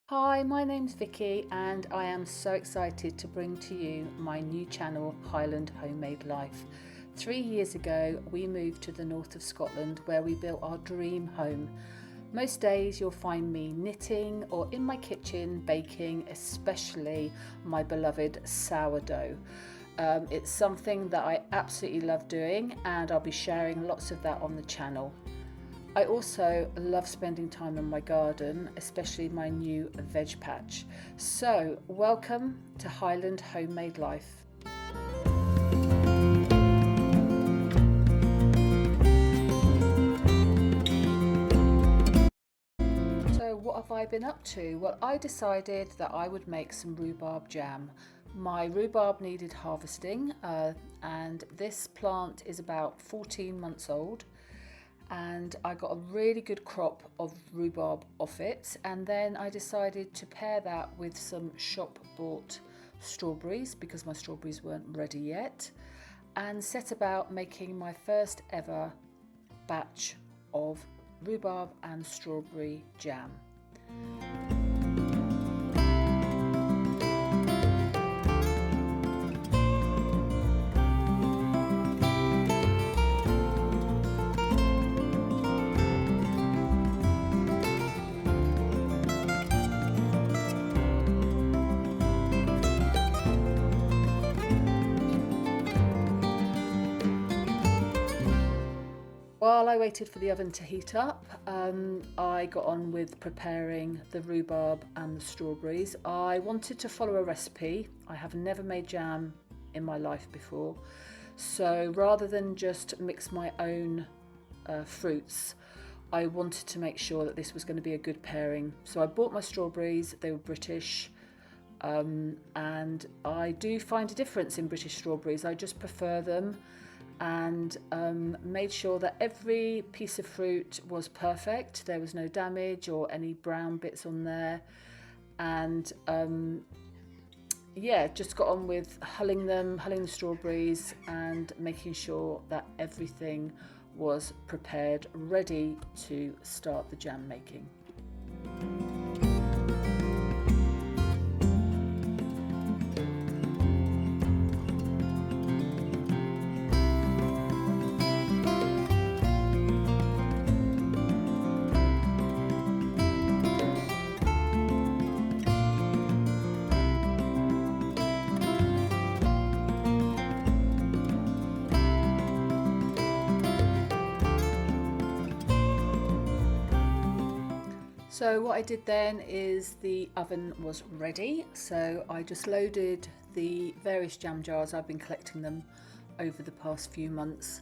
Hi, my name's Vicky and I am so excited to bring to you my new channel, Highland Homemade Life. 3 years ago, we moved to the north of Scotland where we built our dream home. Most days you'll find me knitting or in my kitchen baking, especially my beloved sourdough. It's something that I absolutely love doing and I'll be sharing lots of that on the channel. I also love spending time in my garden, especially my new veg patch. So, welcome to Highland Homemade Life. So, what have I been up to? Well, I decided that I would make some rhubarb jam. My rhubarb needed harvesting, and this plant is about 14 months old. And I got a really good crop of rhubarb off it, and then I decided to pair that with some shop bought strawberries because my strawberries weren't ready yet, and set about making my first ever batch of rhubarb and strawberry jam. While I waited for the oven to heat up, I got on with preparing the rhubarb and the strawberries. I wanted to follow a recipe. I have never made jam in my life before, so rather than just mix my own fruits, I wanted to make sure that this was going to be a good pairing. So I bought my strawberries, they were British, and I do find a difference in British strawberries. I just prefer them, and made sure that every piece of fruit was perfect. There was no damage or any brown bits on there, and yeah, just got on with hulling the strawberries and making sure that everything was prepared, ready to start the jam making. So what I did then is the oven was ready, so I just loaded the various jam jars, I've been collecting them over the past few months,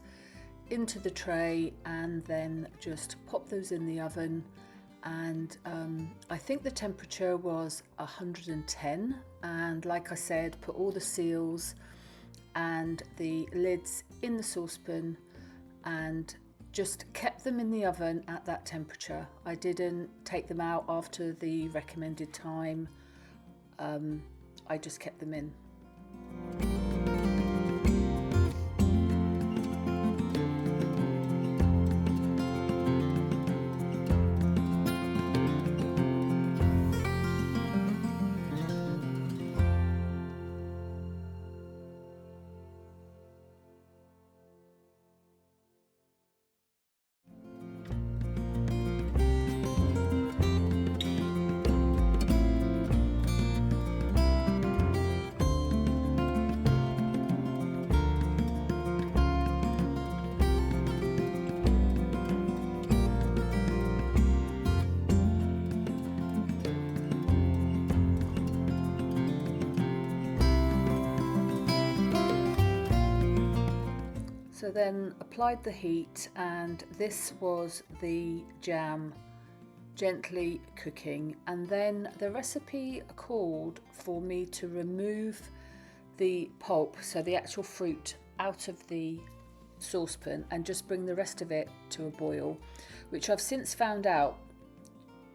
into the tray, and then just pop those in the oven. And I think the temperature was 110, and like I said, put all the seals and the lids in the saucepan and just kept them in the oven at that temperature. I didn't take them out after the recommended time. I just kept them in. So then applied the heat, and this was the jam gently cooking, and then the recipe called for me to remove the pulp, so the actual fruit, out of the saucepan and just bring the rest of it to a boil, which I've since found out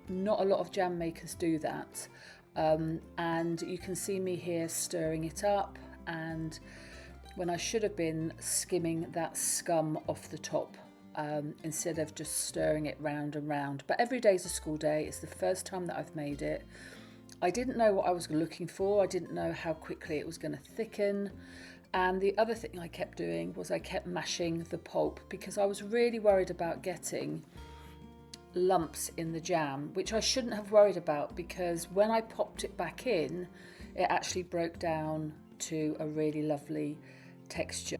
not a lot of jam makers do that. And you can see me here stirring it up, and when I should have been skimming that scum off the top instead of just stirring it round and round. But every day's a school day. It's the first time that I've made it, I didn't know what I was looking for. I didn't know how quickly it was going to thicken. And the other thing I kept doing was I kept mashing the pulp because I was really worried about getting lumps in the jam, which I shouldn't have worried about, because when I popped it back in, it actually broke down to a really lovely texture.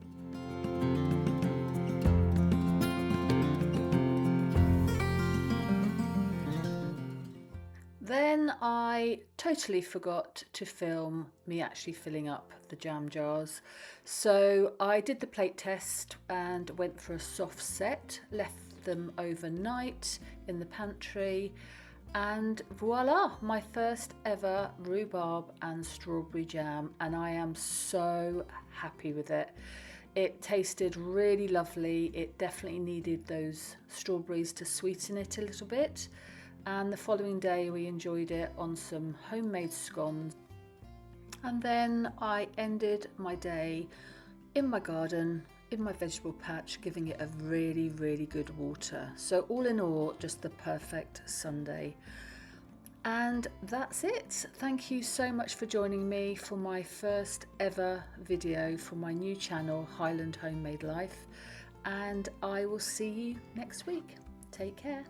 Then I totally forgot to film me actually filling up the jam jars. So I did the plate test and went for a soft set, left them overnight in the pantry, and voila, my first ever rhubarb and strawberry jam, and I am so happy with it. It tasted really lovely. It definitely needed those strawberries to sweeten it a little bit. And the following day we enjoyed it on some homemade scones. And then I ended my day in my garden, in my vegetable patch, giving it a really, really good water. So all in all, just the perfect Sunday. And that's it. Thank you so much for joining me for my first ever video for my new channel, Highland Homemade Life. And I will see you next week. Take care.